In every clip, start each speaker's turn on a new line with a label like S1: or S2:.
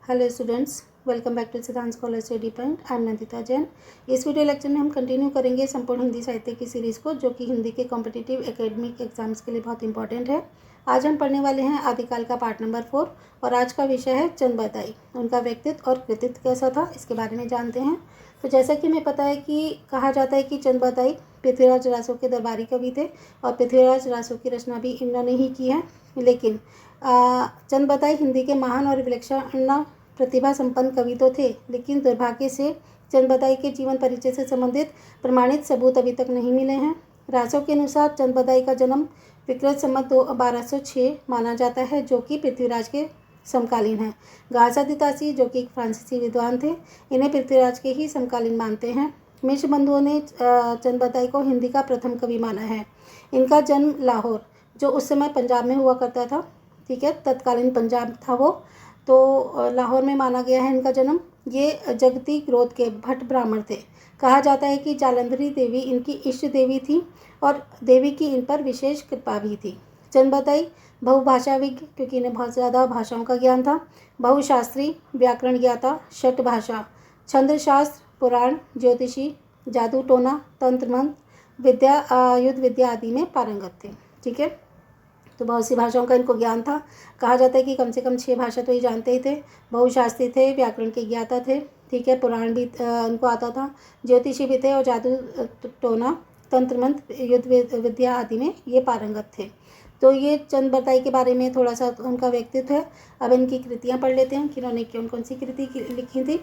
S1: Hello students, welcome back to Siddhant scholar study point. I am Nandita Jain. इस video lecture में हम continue करेंगे संपूर्ण हिंदी साहित्य की सीरीज़ को, जो कि हिंदी के कॉम्पिटिटिव एकेडमिक एग्जाम्स के लिए बहुत इंपॉर्टेंट है। आज हम पढ़ने वाले हैं आदिकाल का पार्ट नंबर 4 और आज का विषय है चंदबताई। उनका व्यक्तित्व और कृतित्व कैसा था, इसके बारे में जानते हैं। तो जैसा कि हमें पता है कि कहा जाता है कि चंदबताई पृथ्वीराज रासो के दरबारी कवि थे और पृथ्वीराज रासो की रचना भी इन्होंने ही की है। लेकिन चंदबताई हिंदी के महान और विलक्षण प्रतिभा संपन्न कवि तो थे, लेकिन दुर्भाग्य से चंदबताई के जीवन परिचय से संबंधित प्रमाणित सबूत अभी तक नहीं मिले हैं। रासो के अनुसार चंदबताई का जन्म विक्रत संवत 1206 माना जाता है, जो कि पृथ्वीराज के समकालीन है। घासादितासी, जो कि एक फ्रांसीसी विद्वान थे, इन्हें पृथ्वीराज के ही समकालीन मानते हैं। मिश्र बंधुओं ने चंदबताई को हिंदी का प्रथम कवि माना है। इनका जन्म लाहौर, जो उस समय पंजाब में हुआ करता था, ठीक है, तत्कालीन पंजाब था वो, तो लाहौर में माना गया है इनका जन्म। ये जगती ग्रोथ के भट्ट ब्राह्मण थे। कहा जाता है कि जालंधरी देवी इनकी इष्ट देवी थी और देवी की इन पर विशेष कृपा भी थी। चंदबताई बहुभाषाविज्ञ, क्योंकि इन्हें बहुत ज़्यादा भाषाओं का ज्ञान था, बहुशास्त्री, व्याकरण ज्ञाता, षट भाषा, छंद शास्त्र, पुराण, ज्योतिषी, जादू टोना, तंत्र मंत्र विद्या, युद्ध विद्या आदि में पारंगत थे। ठीक है, तो बहुत सी भाषाओं का इनको ज्ञान था। कहा जाता है कि कम से कम 6 भाषा तो ये जानते ही थे। बहुशास्त्री थे, व्याकरण के ज्ञाता थे, ठीक है, पुराण भी इनको आता था, ज्योतिषी भी थे और जादू टोना, तंत्र मंत्र, युद्ध विद्या आदि में ये पारंगत थे। तो ये चंदबताई के बारे में थोड़ा सा उनका व्यक्तित्व है। अब इनकी कृतियाँ पढ़ लेते हैं कि इन्होंने कौन कौन सी कृति लिखी थी।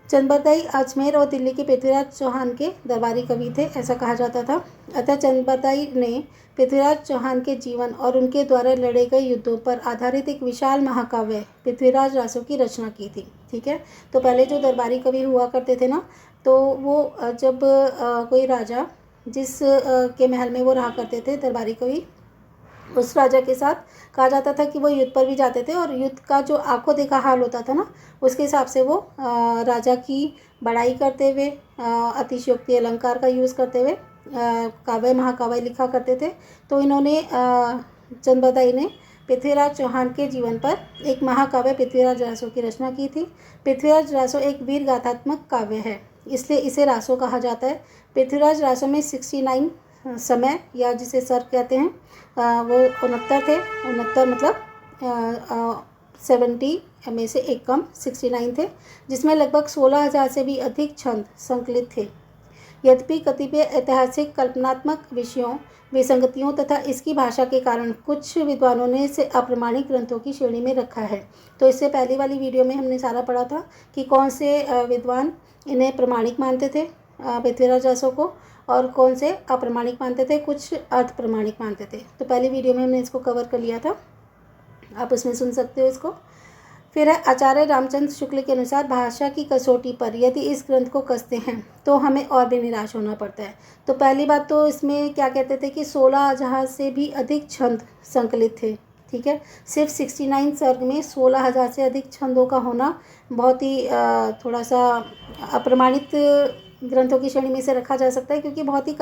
S1: चंदबताई अजमेर और दिल्ली के पृथ्वीराज चौहान के दरबारी कवि थे, ऐसा कहा जाता था। अतः चंदबताई ने पृथ्वीराज चौहान के जीवन और उनके द्वारा लड़े गए युद्धों पर आधारित एक विशाल महाकाव्य पृथ्वीराज रासो की रचना की थी। ठीक है, तो पहले जो दरबारी कवि हुआ करते थे ना, तो वो जब कोई राजा जिस के महल में वो रहा करते थे दरबारी कवि, उस राजा के साथ कहा जाता था कि वो युद्ध पर भी जाते थे और युद्ध का जो आंखों देखा हाल होता था ना, उसके हिसाब से वो राजा की बड़ाई करते हुए, अतिशयोक्ति अलंकार का यूज़ करते हुए काव्य महाकाव्य लिखा करते थे। तो इन्होंने चंदबताई ने पृथ्वीराज चौहान के जीवन पर एक महाकाव्य पृथ्वीराज रासो की रचना की थी। पृथ्वीराज रासो एक वीर गाथात्मक काव्य है, इसलिए इसे रासो कहा जाता है। पृथ्वीराज रासो में 69 समय, या जिसे सर कहते हैं, वो 69 थे। 69 मतलब 70 में से एक कम 69 थे, जिसमें लगभग 16,000 से भी अधिक छंद संकलित थे। यद्यपि कतिपय ऐतिहासिक कल्पनात्मक विषयों, विसंगतियों तथा इसकी भाषा के कारण कुछ विद्वानों ने इसे अप्रमाणिक ग्रंथों की श्रेणी में रखा है। तो इससे पहली वाली वीडियो में हमने सारा पढ़ा था कि कौन से विद्वान इन्हें प्रमाणिक मानते थे, पृथ्वीराज रासो को, और कौन से अप्रमाणिक मानते थे, कुछ अर्ध प्रमाणिक मानते थे। तो पहली वीडियो में हमने इसको कवर कर लिया था, आप उसमें सुन सकते हो इसको। फिर है आचार्य रामचंद्र शुक्ल के अनुसार भाषा की कसौटी पर यदि इस ग्रंथ को कसते हैं तो हमें और भी निराश होना पड़ता है। तो पहली बात तो इसमें क्या कहते थे कि 16,000 से भी अधिक छंद संकलित थे। ठीक है, सिर्फ 69 सर्ग में 16,000 से अधिक छंदों का होना बहुत ही थोड़ा सा अप्रमाणित ग्रंथों की श्रेणी में से रखा जा सकता है, क्योंकि बहुत ही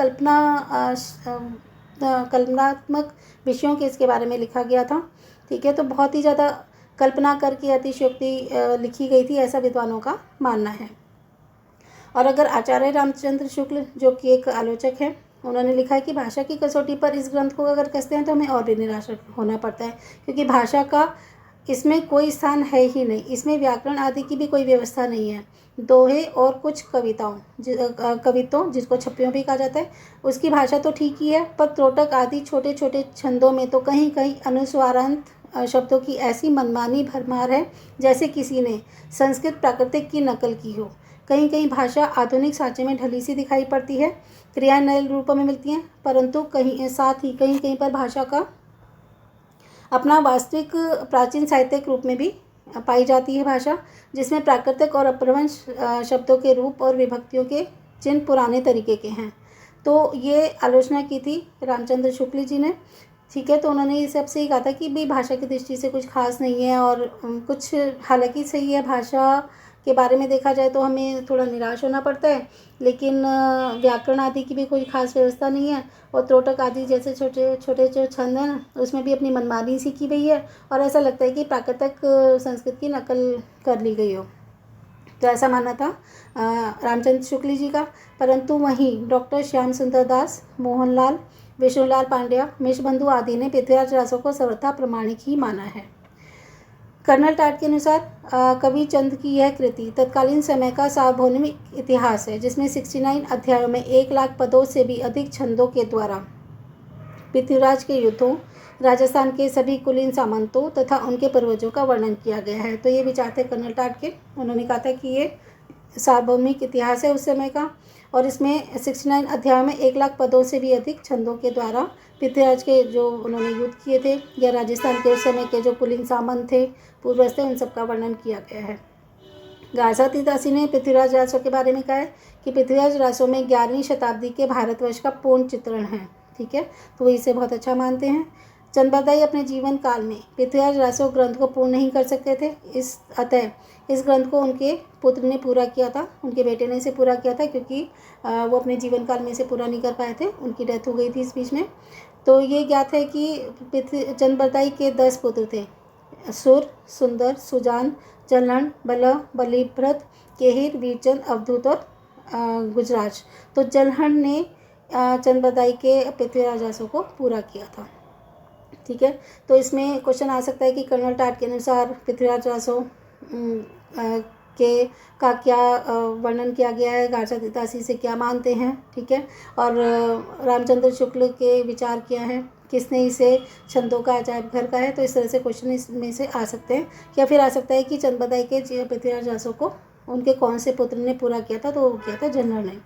S1: कल्पनात्मक विषयों के इसके बारे में लिखा गया था। ठीक है, तो बहुत ही ज़्यादा कल्पना करके अतिशयोक्ति लिखी गई थी, ऐसा विद्वानों का मानना है। और अगर आचार्य रामचंद्र शुक्ल, जो कि एक आलोचक है, उन्होंने लिखा है कि भाषा की कसौटी पर इस ग्रंथ को अगर कसते हैं तो हमें और भी निराश होना पड़ता है, क्योंकि भाषा का इसमें कोई स्थान है ही नहीं। इसमें व्याकरण आदि की भी कोई व्यवस्था नहीं है। दोहे और कुछ कवित्वों, जिसको छप्पियों भी कहा जाता है, उसकी भाषा तो ठीक ही है, पर त्रोटक आदि छोटे छोटे छंदों में तो कहीं कहीं अनुस्वारांत शब्दों की ऐसी मनमानी भरमार है जैसे किसी ने संस्कृत प्राकृतिक की नकल की हो। कहीं कहीं भाषा आधुनिक सांचे में ढली सी दिखाई पड़ती है, क्रियाएं नए रूपों में मिलती हैं, परंतु साथ ही कहीं कहीं पर भाषा का अपना वास्तविक प्राचीन साहित्यिक रूप में भी पाई जाती है भाषा, जिसमें प्राकृतिक और अपभ्रंश शब्दों के रूप और विभक्तियों के चिन्ह पुराने तरीके के हैं। तो ये आलोचना की थी रामचंद्र शुक्ल जी ने। ठीक है, तो उन्होंने इस सबसे ही कहा था कि भाई भाषा की दृष्टि से कुछ खास नहीं है, और कुछ हालांकि सही है, भाषा के बारे में देखा जाए तो हमें थोड़ा निराश होना पड़ता है, लेकिन व्याकरण आदि की भी कोई खास व्यवस्था नहीं है। और त्रोटक आदि जैसे छोटे छोटे जो छंद हैं ना, उसमें भी अपनी मनमानी सी की गई है और ऐसा लगता है कि प्राकृतिक संस्कृत की नकल कर ली गई हो। तो ऐसा मानना था रामचंद्र शुक्ल जी का। परंतु वहीं डॉक्टर श्याम सुंदर दास, मोहनलाल, विष्णुलाल पांड्या, मिश्रबंधु आदि ने पृथ्वीराज रासो को सर्वथा प्रमाणिक ही माना है। कर्नल टाट के अनुसार कवि चंद की यह कृति तत्कालीन समय का सार्वभौमिक इतिहास है, जिसमें 69 अध्यायों में 1 लाख पदों से भी अधिक छंदों के द्वारा पृथ्वीराज के युद्धों, राजस्थान के सभी कुलीन सामंतों तथा उनके पूर्वजों का वर्णन किया गया है। तो ये विचार थे कर्नल टाट के। उन्होंने कहा था कि ये सार्वभौमिक इतिहास है उस समय का, और इसमें 69 अध्यायों में 1 लाख पदों से भी अधिक छंदों के द्वारा पृथ्वीराज के जो उन्होंने युद्ध किए थे या राजस्थान के उस समय के जो कुलीन सामंत थे, पूर्वज थे, उन सबका वर्णन किया गया है। घासातीदासी ने पृथ्वीराज रासो के बारे में कहा है कि पृथ्वीराज रासो में 11वीं शताब्दी के भारतवर्ष का पूर्ण चित्रण है। ठीक है, तो वो इसे बहुत अच्छा मानते हैं। चंद्रबरदाई अपने जीवन काल में पृथ्वीराज रासो ग्रंथ को पूर्ण नहीं कर सकते थे, अतः इस ग्रंथ को उनके पुत्र ने पूरा किया था, उनके बेटे ने इसे पूरा किया था, क्योंकि वो अपने जीवन काल में इसे पूरा नहीं कर पाए थे, उनकी डेथ हो गई थी इस बीच में। तो ये ज्ञात है कि चंद्रबरदाई के 10 पुत्र थे, सुर, सुंदर, सुजान, जलहन, बला, बलिभ्रत, केहिर, वीरचंद, अवधूत और गुजराज। तो जलहन ने चंद्रबरदाई के पृथ्वीराज रासो को पूरा किया था। ठीक है, तो इसमें क्वेश्चन आ सकता है कि कर्नल टाट के अनुसार पृथ्वीराज रासो के का क्या वर्णन किया गया है, घासातीदासी से क्या मानते हैं। ठीक है, और रामचंद्र शुक्ल के विचार क्या हैं, किसने इसे छंदों का अजायब घर का है। तो इस तरह से क्वेश्चन इसमें से आ सकते हैं, या फिर आ सकता है कि चंद्रबरदाई के पृथ्वीराज रासो को उनके कौन से पुत्र ने पूरा किया था, तो वो किया था जलहन ने।